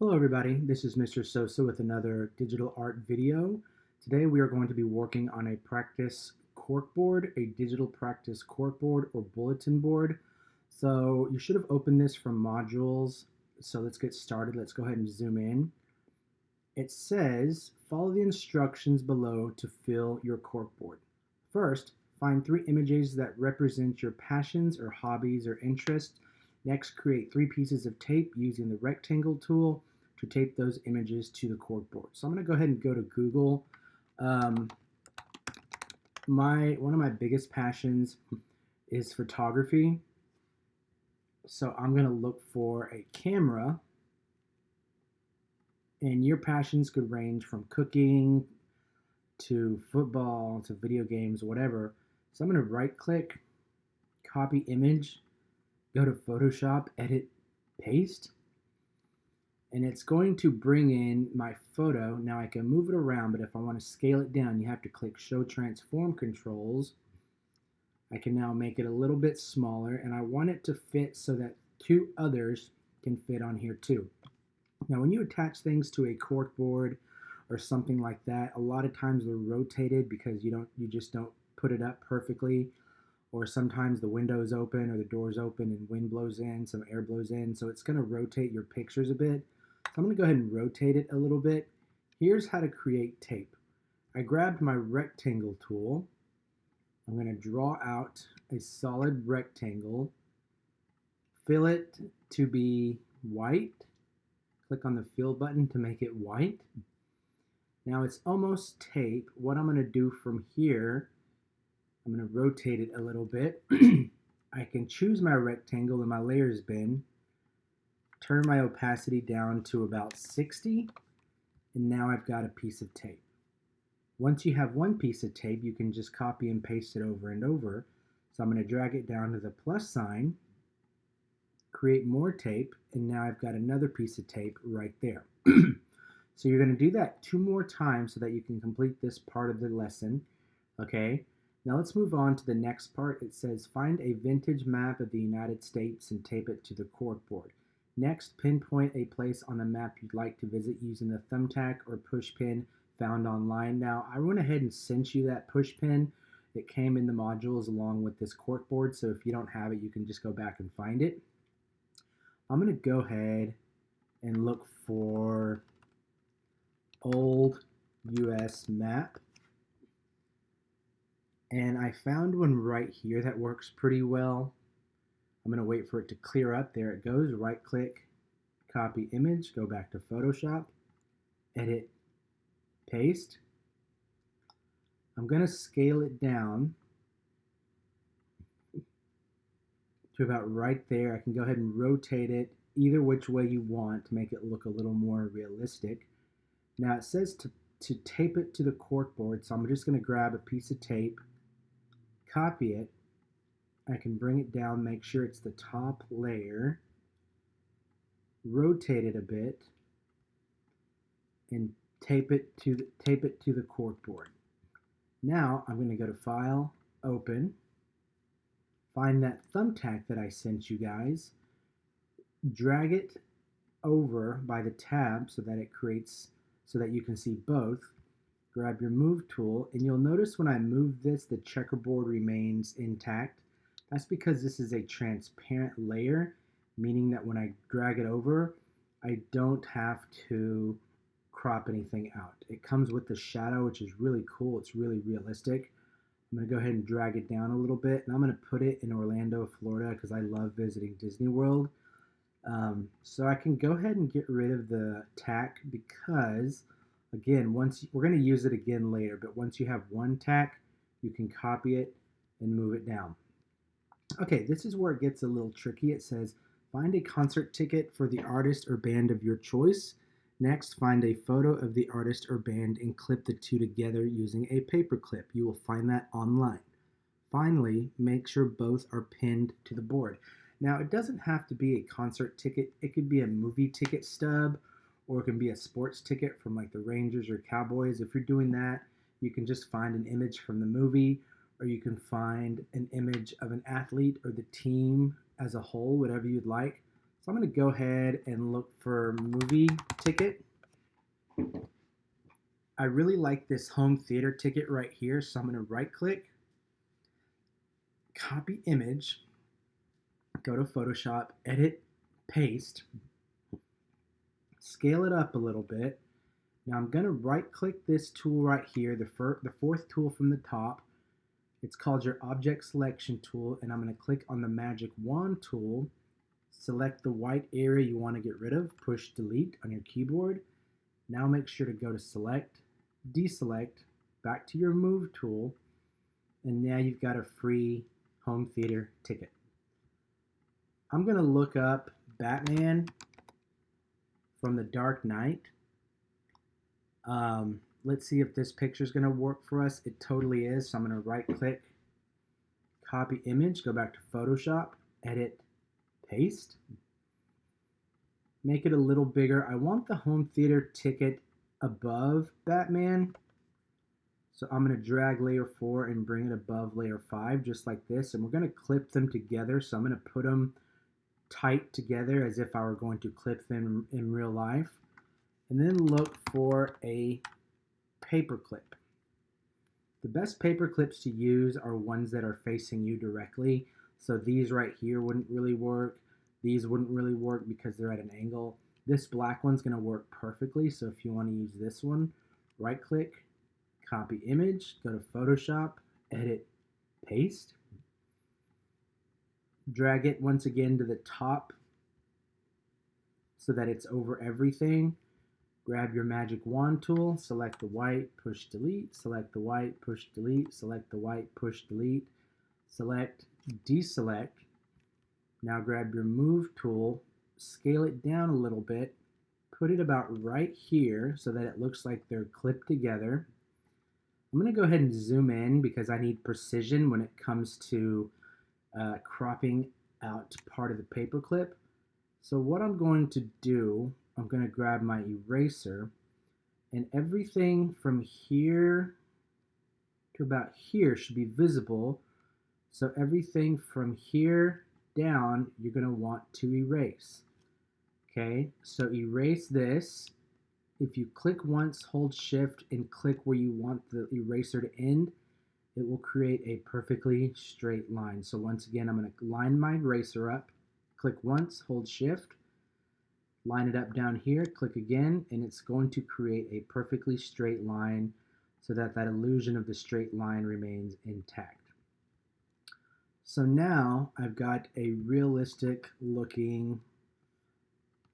Hello everybody, this is Mr. Sosa with another digital art video. Today we are going to be working on a practice corkboard, a digital practice corkboard or bulletin board. So you should have opened this from modules. So let's get started. Let's go ahead and zoom in. It says, follow the instructions below to fill your corkboard. First, find 3 images that represent your passions or hobbies or interests. Next, create 3 pieces of tape using the rectangle tool to tape those images to the corkboard. So I'm going to go ahead and go to Google. Um, one of my biggest passions is photography. So I'm going to look for a camera, and your passions could range from cooking to football to video games, whatever. So I'm going to right click, copy image, go to Photoshop, edit, paste, and it's going to bring in my photo. Now I can move it around, but if I want to scale it down, you have to click Show Transform Controls. I can now make it a little bit smaller, and I want it to fit so that 2 others can fit on here too. Now when you attach things to a corkboard or something like that, a lot of times they're rotated because you just don't put it up perfectly, or sometimes the window's open or the door's open and wind blows in, some air blows in, so it's going to rotate your pictures a bit. So I'm going to go ahead and rotate it a little bit. Here's how to create tape. I grabbed my rectangle tool. I'm going to draw out a solid rectangle, fill it to be white. Click on the fill button to make it white. Now it's almost tape. What I'm going to do from here, I'm going to rotate it a little bit. I can choose my rectangle in my layers bin, turn my opacity down to about 60, and now I've got a piece of tape. Once you have one piece of tape, you can just copy and paste it over and over. So I'm going to drag it down to the plus sign, create more tape, and now I've got another piece of tape right there. So you're going to do that 2 more times so that you can complete this part of the lesson. Okay, now let's move on to the next part. It says find a vintage map of the United States and tape it to the corkboard. Next, pinpoint a place on the map you'd like to visit using the thumbtack or push pin found online. Now I went ahead and sent you that push pin. It came in the modules along with this corkboard, so if you don't have it, you can just go back and find it. I'm going to go ahead and look for old US map. And I found one right here that works pretty well. I'm going to wait for it to clear up. There it goes. Right click, copy image, go back to Photoshop, edit, paste. I'm going to scale it down to about right there. I can go ahead and rotate it either which way you want to make it look a little more realistic. Now it says to tape it to the corkboard, so I'm just going to grab a piece of tape, copy it. I can bring it down, make sure it's the top layer, rotate it a bit, and tape it to the corkboard. Now I'm going to go to File, Open, find that thumbtack that I sent you guys, drag it over by the tab so that you can see both. Grab your Move tool, and you'll notice when I move this, the checkerboard remains intact. That's because this is a transparent layer, meaning that when I drag it over, I don't have to crop anything out. It comes with the shadow, which is really cool. It's really realistic. I'm going to go ahead and drag it down a little bit, and I'm going to put it in Orlando, Florida, because I love visiting Disney World. So I can go ahead and get rid of the tack because, again, we're going to use it again later, but once you have one tack, you can copy it and move it down. Okay, this is where it gets a little tricky. It says, find a concert ticket for the artist or band of your choice. Next, find a photo of the artist or band and clip the 2 together using a paper clip. You will find that online. Finally, make sure both are pinned to the board. Now, it doesn't have to be a concert ticket. It could be a movie ticket stub, or it can be a sports ticket from like the Rangers or Cowboys. If you're doing that, you can just find an image from the movie, or you can find an image of an athlete or the team as a whole, whatever you'd like. So So I'm going to go ahead and look for movie ticket. I really like this home theater ticket right here, so I'm going to right click, copy image, go to Photoshop, edit, paste, scale it up a little bit. Now I'm going to right click this tool right here, the fourth tool from the top. It's called your object selection tool, and I'm going to click on the magic wand tool, select the white area you want to get rid of, push delete on your keyboard. Now make sure to go to select, deselect, back to your move tool, and now you've got a free home theater ticket. I'm going to look up Batman from the Dark Knight. Let's see if this picture is going to work for us. It totally is. So I'm going to right click, copy image, go back to Photoshop, edit, paste. Make it a little bigger. I want the home theater ticket above Batman. So I'm going to drag layer 4 and bring it above layer 5 just like this. And we're going to clip them together. So I'm going to put them tight together as if I were going to clip them in real life. And then look for a paper clip. The best paper clips to use are ones that are facing you directly. So these right here wouldn't really work. These wouldn't really work because they're at an angle. This black one's going to work perfectly. So if you want to use this one, right click, copy image, go to Photoshop, edit, paste. Drag it once again to the top so that it's over everything. Grab your magic wand tool, select the white, push delete, select the white, push delete, select the white, push delete, select, deselect. Now grab your move tool, scale it down a little bit, put it about right here so that it looks like they're clipped together. I'm going to go ahead and zoom in because I need precision when it comes to cropping out part of the paper clip. So what I'm going to do, I'm going to grab my eraser, and everything from here to about here should be visible. So everything from here down, you're going to want to erase. Okay, so erase this. If you click once, hold shift, and click where you want the eraser to end, it will create a perfectly straight line. So once again, I'm going to line my eraser up, click once, hold shift, line it up down here, click again, and it's going to create a perfectly straight line so that that illusion of the straight line remains intact. So now I've got a realistic looking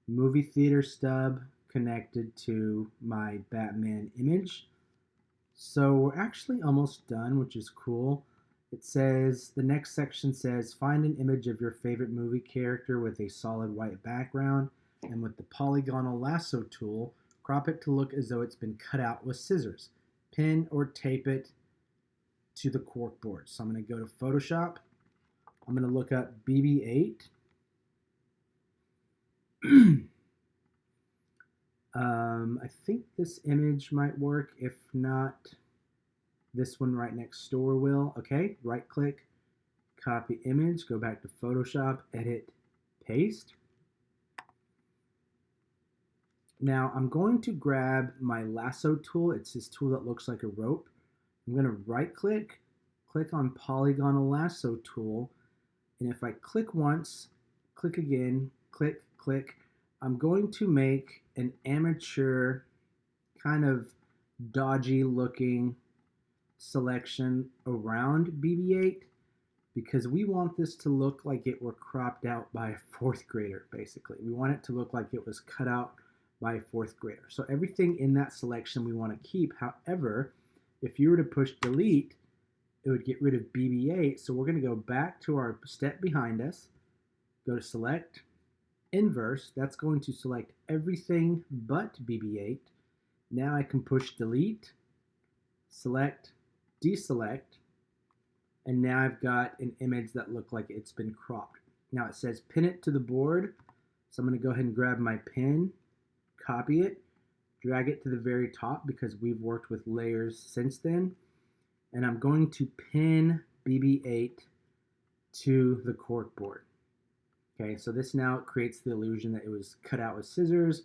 movie theater stub connected to my Batman image. So we're actually almost done, which is cool. It says, the next section says, find an image of your favorite movie character with a solid white background, and with the polygonal lasso tool, crop it to look as though it's been cut out with scissors. Pin or tape it to the cork board. So I'm going to go to Photoshop. I'm going to look up BB-8. I think this image might work. If not, this one right next door will. Okay, right click, copy image, go back to Photoshop, edit, paste. Now I'm going to grab my lasso tool. It's this tool that looks like a rope. I'm going to right click, click on polygonal lasso tool, and if I click once, click again, click, click, I'm going to make an amateur kind of dodgy looking selection around BB-8 because we want this to look like it were cropped out by a fourth grader, basically. We want it to look like it was cut out by a fourth grader. So everything in that selection we want to keep. However, if you were to push delete, it would get rid of BB-8. So we're going to go back to our step behind us, go to select, inverse. That's going to select everything but BB-8. Now I can push delete, select, deselect, and now I've got an image that looks like it's been cropped. Now it says pin it to the board. So I'm going to go ahead and grab my pin, copy it, drag it to the very top because we've worked with layers since then. And I'm going to pin BB-8 to the cork board. Okay, so this now creates the illusion that it was cut out with scissors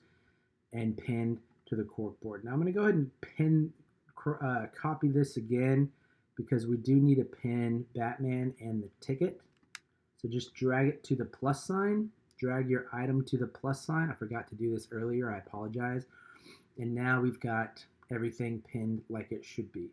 and pinned to the cork board. Now I'm going to go ahead and copy this again because we do need to pin Batman and the ticket. So just drag it to the plus sign, drag your item to the plus sign. I forgot to do this earlier, I apologize. And now we've got everything pinned like it should be.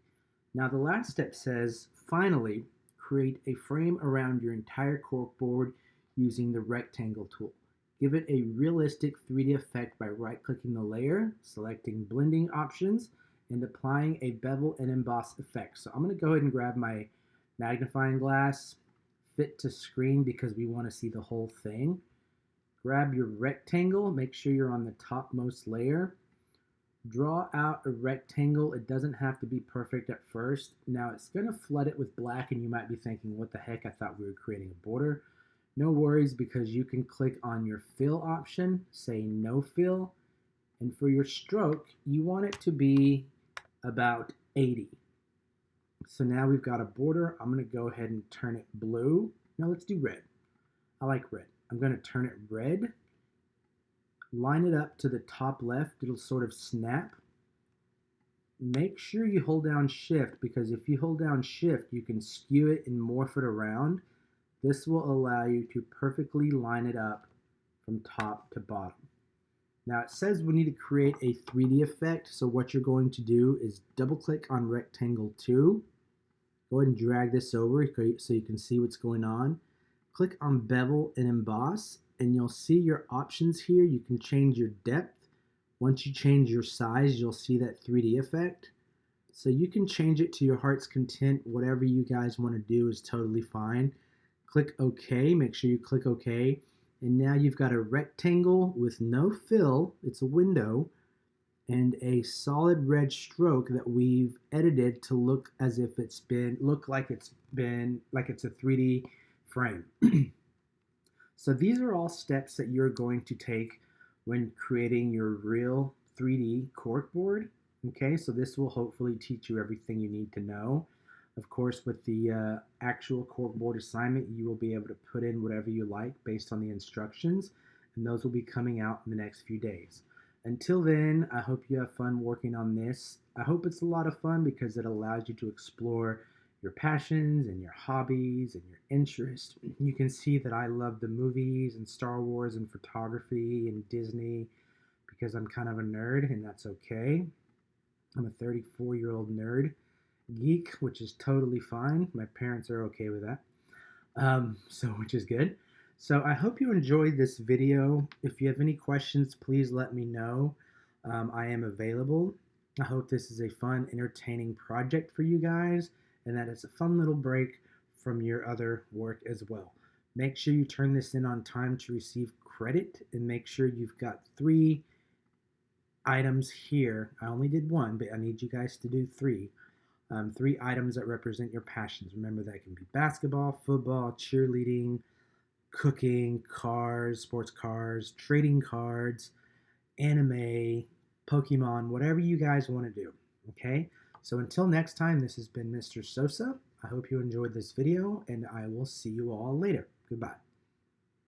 Now the last step says, finally, create a frame around your entire cork board using the rectangle tool. Give it a realistic 3D effect by right-clicking the layer, selecting blending options, and applying a bevel and emboss effect. So I'm going to go ahead and grab my magnifying glass, fit to screen because we want to see the whole thing. Grab your rectangle, make sure you're on the topmost layer. Draw out a rectangle. It doesn't have to be perfect at first. Now it's going to flood it with black and you might be thinking, what the heck, I thought we were creating a border. No worries, because you can click on your fill option, say no fill, and for your stroke, you want it to be about 80. So now we've got a border. I'm going to go ahead and turn it blue. Now let's do red. I like red. I'm going to turn it red. Line it up to the top left. It'll sort of snap. Make sure you hold down shift, because if you hold down shift, you can skew it and morph it around. This will allow you to perfectly line it up from top to bottom. Now it says we need to create a 3D effect, so what you're going to do is double click on rectangle 2. Go ahead and drag this over so you can see what's going on. Click on bevel and emboss, and you'll see your options here. You can change your depth. Once you change your size, you'll see that 3D effect. So you can change it to your heart's content. Whatever you guys want to do is totally fine. Click OK. Make sure you click OK. And now you've got a rectangle with no fill. It's a window. And a solid red stroke that we've edited to look as if it's been, like it's a 3D frame. So these are all steps that you're going to take when creating your real 3D corkboard. Okay, so this will hopefully teach you everything you need to know. Of course, with the actual corkboard assignment, you will be able to put in whatever you like based on the instructions, and those will be coming out in the next few days. Until then, I hope you have fun working on this. I hope it's a lot of fun because it allows you to explore your passions and your hobbies and your interests. You can see that I love the movies and Star Wars and photography and Disney because I'm kind of a nerd, and that's okay. I'm a 34-year-old nerd geek, which is totally fine. My parents are okay with that, which is good. So I hope you enjoyed this video. If you have any questions, please let me know. I am available. I hope this is a fun, entertaining project for you guys, and that it's a fun little break from your other work as well. Make sure you turn this in on time to receive credit, and make sure you've got 3 items here. I only did 1, but I need you guys to do 3. 3 items that represent your passions. Remember, that can be basketball, football, cheerleading, cooking, cars, sports cars, trading cards, anime, Pokemon, whatever you guys want to do. Okay? So until next time, this has been Mr. Sosa. I hope you enjoyed this video, and I will see you all later. Goodbye.